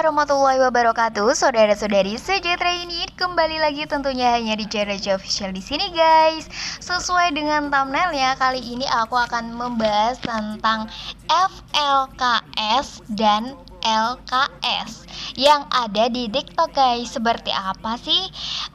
warahmatullahi wabarakatuh, saudara-saudari sejahtera ini kembali lagi tentunya hanya di channel official di sini guys. Sesuai dengan thumbnailnya, kali ini aku akan membahas tentang FLKS dan LKS yang ada di TikTok guys. Seperti apa sih?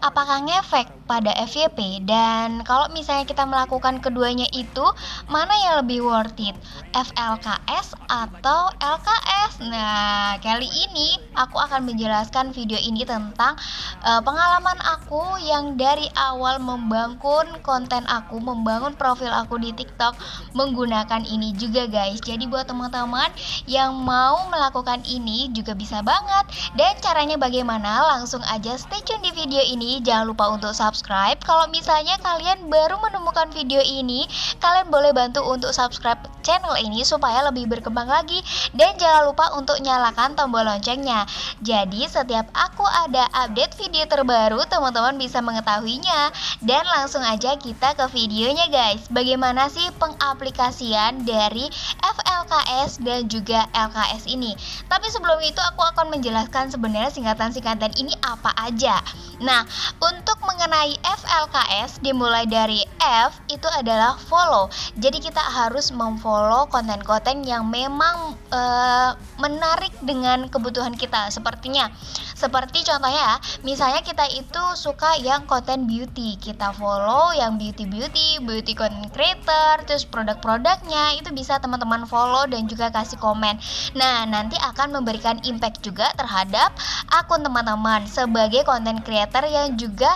Apakah ngefek pada FYP? Dan kalau misalnya kita melakukan keduanya itu, mana yang lebih worth it? FLKS atau LKS? Nah, kali ini aku akan menjelaskan video ini tentang pengalaman aku yang dari awal membangun konten aku, membangun profil aku di TikTok menggunakan ini juga guys. Jadi buat teman-teman yang mau melakukan ini juga bisa banget. Dan caranya bagaimana? Langsung aja stay tune di video ini. Jangan lupa untuk subscribe. Kalau misalnya kalian baru menemukan video ini, kalian boleh bantu untuk subscribe channel ini supaya lebih berkembang lagi. Dan jangan lupa untuk nyalakan tombol loncengnya. Jadi setiap aku ada update video terbaru, teman-teman bisa mengetahuinya. Dan langsung aja kita ke videonya guys. Bagaimana sih pengaplikasian dari FLKS dan juga LKS ini? Tapi sebelum itu aku akan menjelaskan sebenarnya singkatan-singkatan ini apa aja. Nah, untuk mengenai FLKS dimulai dari F itu adalah follow. Jadi kita harus memfollow konten-konten yang memang menarik dengan kebutuhan kita. Seperti contohnya, misalnya kita itu suka yang konten beauty, kita follow yang beauty content creator, terus produk-produknya itu bisa teman-teman follow dan juga kasih komen. Nah, nanti akan memberikan impact juga terhadap akun teman-teman sebagai content creator yang juga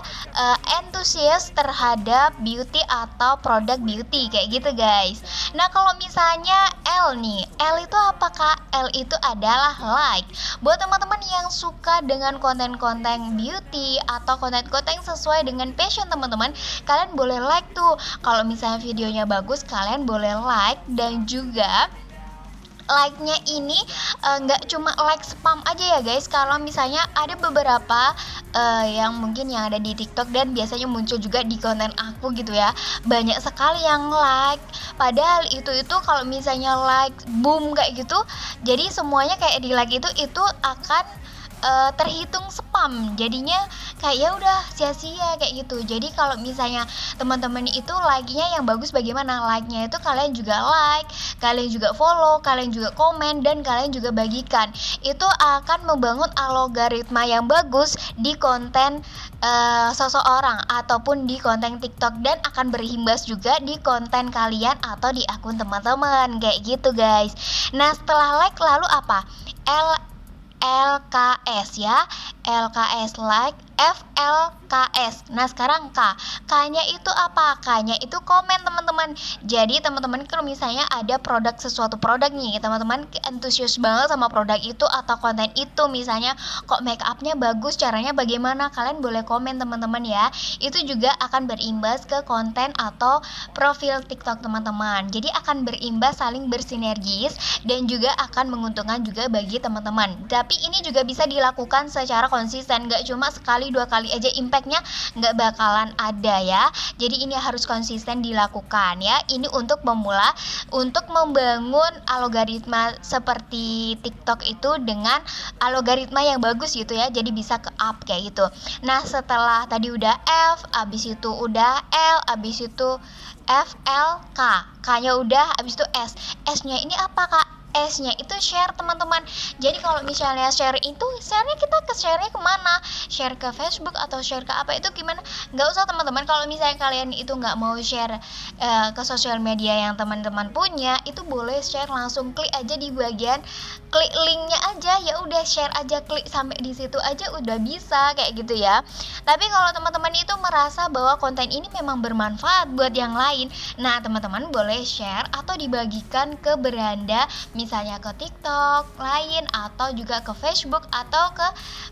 antusias terhadap beauty atau produk beauty kayak gitu guys. Nah, kalau misalnya L nih, L itu apakah? L itu adalah like. Buat teman-teman yang suka dengan konten-konten beauty atau konten-konten yang sesuai dengan passion teman-teman, kalian boleh like tuh. Kalau misalnya videonya bagus, kalian boleh like. Dan juga like-nya ini nggak cuma like spam aja ya guys. Kalau misalnya ada beberapa yang mungkin yang ada di TikTok dan biasanya muncul juga di konten aku gitu ya, banyak sekali yang like. Padahal itu kalau misalnya like boom kayak gitu, jadi semuanya kayak di like itu akan terhitung spam, jadinya kayak ya udah sia-sia kayak gitu. Jadi kalau misalnya teman-teman itu like-nya yang bagus, bagaimana? Like-nya itu kalian juga like, kalian juga follow, kalian juga komen, dan kalian juga bagikan. Itu akan membangun algoritma yang bagus di konten seseorang ataupun di konten TikTok, dan akan berimbas juga di konten kalian atau di akun teman-teman kayak gitu guys. Nah, setelah like lalu apa? LKS ya, LKS like, FLKS. Nah, sekarang K-nya itu apa? K-nya itu komen teman-teman. Jadi teman-teman kalau misalnya ada sesuatu produk nih, teman-teman antusias banget sama produk itu atau konten itu, misalnya kok make upnya bagus, caranya bagaimana, kalian boleh komen teman-teman ya. Itu juga akan berimbas ke konten atau profil TikTok teman-teman. Jadi akan berimbas, saling bersinergis, dan juga akan menguntungkan juga bagi teman-teman. Tapi ini juga bisa dilakukan secara konsisten, gak cuma sekali dua kali aja impactnya nggak bakalan ada ya. Jadi ini harus konsisten dilakukan ya. Ini untuk memula, untuk membangun algoritma seperti TikTok itu dengan algoritma yang bagus gitu ya. Jadi bisa ke up kayak gitu. Nah, setelah tadi udah F, abis itu udah L, abis itu F, L, K-nya udah, abis itu S. S-nya ini apa kak? S-nya itu share teman-teman. Jadi kalau misalnya share itu, share-nya kita share-nya kemana? Share ke Facebook atau share ke apa itu gimana? Nggak usah teman-teman. Kalau misalnya kalian itu nggak mau share ke sosial media yang teman-teman punya, itu boleh share langsung, klik aja di bagian klik linknya aja, ya udah share aja, klik sampai di situ aja udah bisa kayak gitu ya. Tapi kalau teman-teman itu merasa bahwa konten ini memang bermanfaat buat yang lain, nah teman-teman boleh share atau dibagikan ke beranda, misalnya ke TikTok lain atau juga ke Facebook atau ke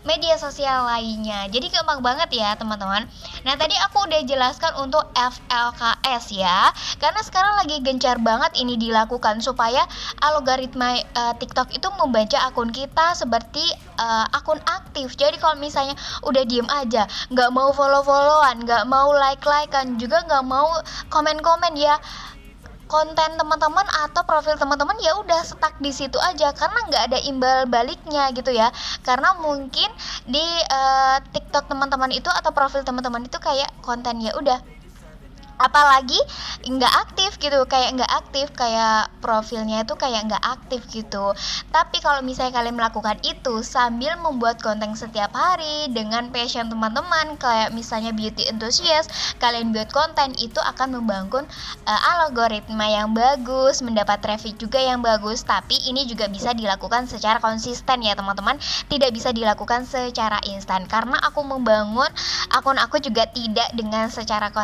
media sosial lainnya. Jadi gampang banget ya teman-teman. Nah, tadi aku udah jelaskan untuk FLKS ya, karena sekarang lagi gencar banget ini dilakukan supaya algoritma TikTok itu membaca akun kita seperti akun aktif. Jadi kalau misalnya udah diem aja, nggak mau follow-followan, nggak mau like-likean, juga nggak mau komen-komen ya, konten teman-teman atau profil teman-teman ya udah stuck di situ aja karena nggak ada imbal baliknya gitu ya. Karena mungkin di TikTok teman-teman itu atau profil teman-teman itu kayak konten ya udah, apalagi nggak aktif gitu, kayak nggak aktif, kayak profilnya itu kayak nggak aktif gitu. Tapi kalau misalnya kalian melakukan itu sambil membuat konten setiap hari dengan passion teman-teman, kayak misalnya beauty enthusiast, kalian buat konten itu akan membangun algoritma yang bagus, mendapat traffic juga yang bagus. Tapi ini juga bisa dilakukan secara konsisten ya teman-teman, tidak bisa dilakukan secara instan karena aku membangun akun aku juga tidak dengan secara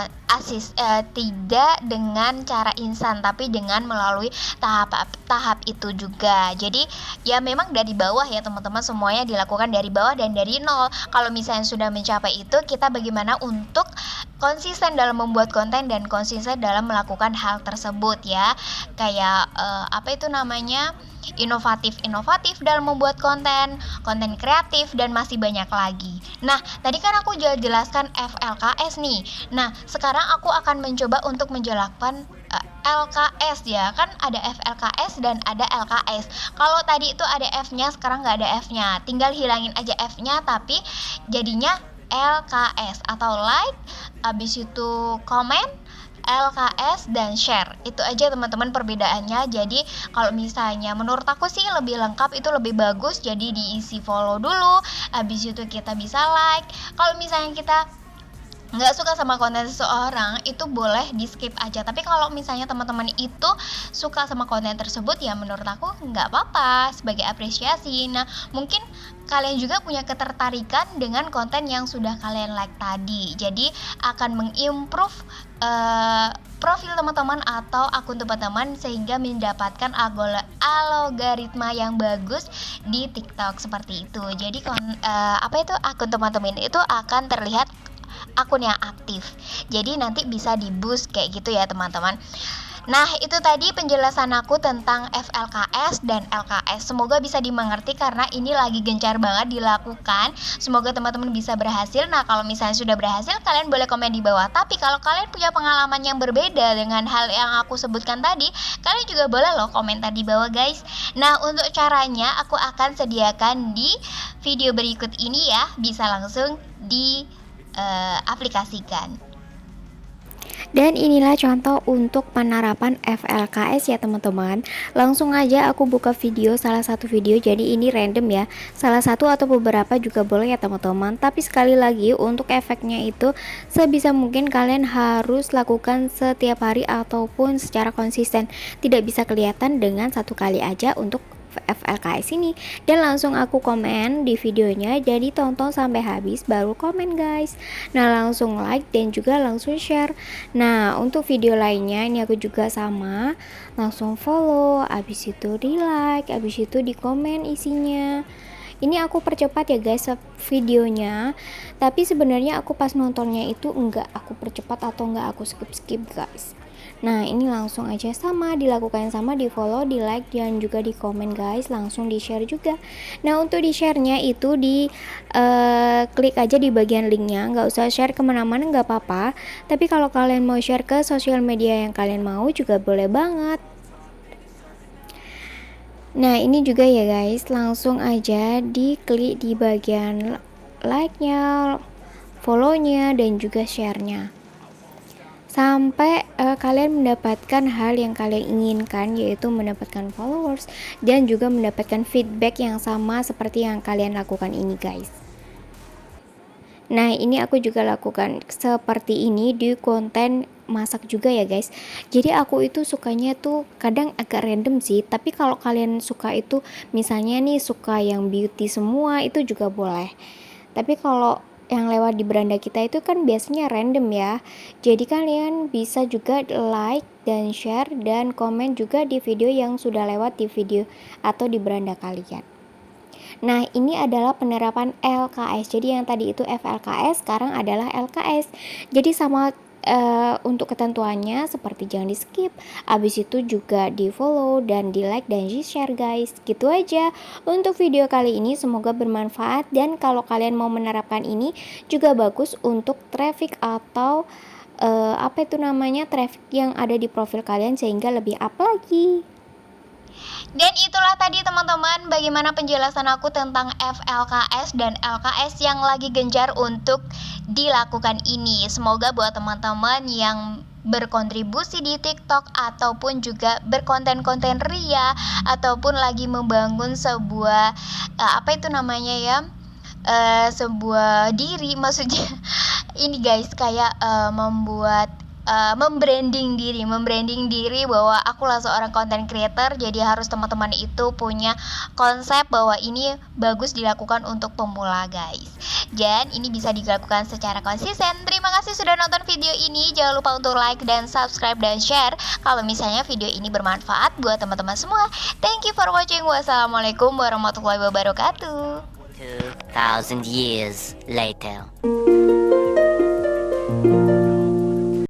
tidak dengan cara instan, tapi dengan melalui tahap itu juga. Jadi ya memang dari bawah ya teman-teman, semuanya dilakukan dari bawah dan dari nol. Kalau misalnya sudah mencapai itu, kita bagaimana untuk konsisten dalam membuat konten dan konsisten dalam melakukan hal tersebut ya. Kayak apa itu namanya, inovatif dalam membuat konten kreatif dan masih banyak lagi. Nah, tadi kan aku jelaskan FLKS nih. Nah, sekarang aku akan mencoba untuk menjelaskan LKS ya. Kan ada FLKS dan ada LKS. Kalau tadi itu ada F-nya, sekarang nggak ada F-nya. Tinggal hilangin aja F-nya, tapi jadinya LKS atau like, habis itu komen, LKS dan share. Itu aja teman-teman perbedaannya. Jadi kalau misalnya menurut aku sih lebih lengkap itu lebih bagus, jadi diisi follow dulu, habis itu kita bisa like. Kalau misalnya kita nggak suka sama konten seseorang, itu boleh di skip aja. Tapi kalau misalnya teman-teman itu suka sama konten tersebut, ya menurut aku nggak apa-apa sebagai apresiasi. Nah, mungkin kalian juga punya ketertarikan dengan konten yang sudah kalian like tadi, jadi akan mengimprove profil teman-teman atau akun teman-teman sehingga mendapatkan algoritma yang bagus di TikTok seperti itu. Jadi akun teman-teman itu akan terlihat akun yang aktif. Jadi nanti bisa di boost kayak gitu ya teman-teman. Nah, itu tadi penjelasan aku tentang FLKS dan LKS. Semoga bisa dimengerti karena ini lagi gencar banget dilakukan. Semoga teman-teman bisa berhasil. Nah, kalau misalnya sudah berhasil, kalian boleh komen di bawah. Tapi kalau kalian punya pengalaman yang berbeda dengan hal yang aku sebutkan tadi, kalian juga boleh loh komentar di bawah, guys. Nah, untuk caranya aku akan sediakan di video berikut ini ya. Bisa langsung di aplikasikan. Dan inilah contoh untuk penerapan FLKS ya teman-teman. Langsung aja aku buka video, salah satu video, jadi ini random ya. Salah satu atau beberapa juga boleh ya teman-teman. Tapi sekali lagi untuk efeknya itu sebisa mungkin kalian harus lakukan setiap hari ataupun secara konsisten. Tidak bisa kelihatan dengan satu kali aja untuk FLKS ini. Dan langsung aku komen di videonya, jadi tonton sampai habis baru komen guys. Nah, langsung like dan juga langsung share. Nah, untuk video lainnya ini aku juga sama, langsung follow, habis itu di like, habis itu di komen isinya. Ini aku percepat ya guys videonya, tapi sebenarnya aku pas nontonnya itu enggak aku percepat atau enggak aku skip guys. Nah, ini langsung aja sama dilakukan, sama di follow, di like dan juga di komen guys, langsung di share juga. Nah, untuk di share-nya itu di klik aja di bagian linknya, nggak usah share kemana-mana nggak apa-apa, tapi kalau kalian mau share ke sosial media yang kalian mau juga boleh banget. Nah, ini juga ya guys, langsung aja diklik di bagian like-nya, follow-nya dan juga share-nya sampai kalian mendapatkan hal yang kalian inginkan, yaitu mendapatkan followers dan juga mendapatkan feedback yang sama seperti yang kalian lakukan ini guys. Nah, ini aku juga lakukan seperti ini di konten masak juga ya guys. Jadi aku itu sukanya tuh kadang agak random sih, tapi kalau kalian suka itu misalnya nih suka yang beauty semua itu juga boleh. Tapi kalau yang lewat di beranda kita itu kan biasanya random ya. Jadi kalian bisa juga like dan share dan komen juga di video yang sudah lewat di video atau di beranda kalian. Nah, ini adalah penerapan LKS. Jadi yang tadi itu FLKS, sekarang adalah LKS. Jadi sama untuk ketentuannya seperti jangan di skip, abis itu juga di follow dan di like dan di share guys. Gitu aja untuk video kali ini, semoga bermanfaat. Dan kalau kalian mau menerapkan ini juga bagus untuk traffic atau apa itu namanya, traffic yang ada di profil kalian sehingga lebih up lagi. Dan itulah tadi teman-teman bagaimana penjelasan aku tentang FLKS dan LKS yang lagi gencar untuk dilakukan ini. Semoga buat teman-teman yang berkontribusi di TikTok ataupun juga berkonten-konten ria ataupun lagi membangun sebuah apa itu namanya ya, sebuah diri maksudnya ini guys kayak membranding diri bahwa akulah seorang content creator. Jadi harus teman-teman itu punya konsep bahwa ini bagus dilakukan untuk pemula guys, dan ini bisa dilakukan secara konsisten. Terima kasih sudah nonton video ini, jangan lupa untuk like dan subscribe dan share kalau misalnya video ini bermanfaat buat teman-teman semua. Thank you for watching. Wassalamualaikum warahmatullahi wabarakatuh. 2,000 years later.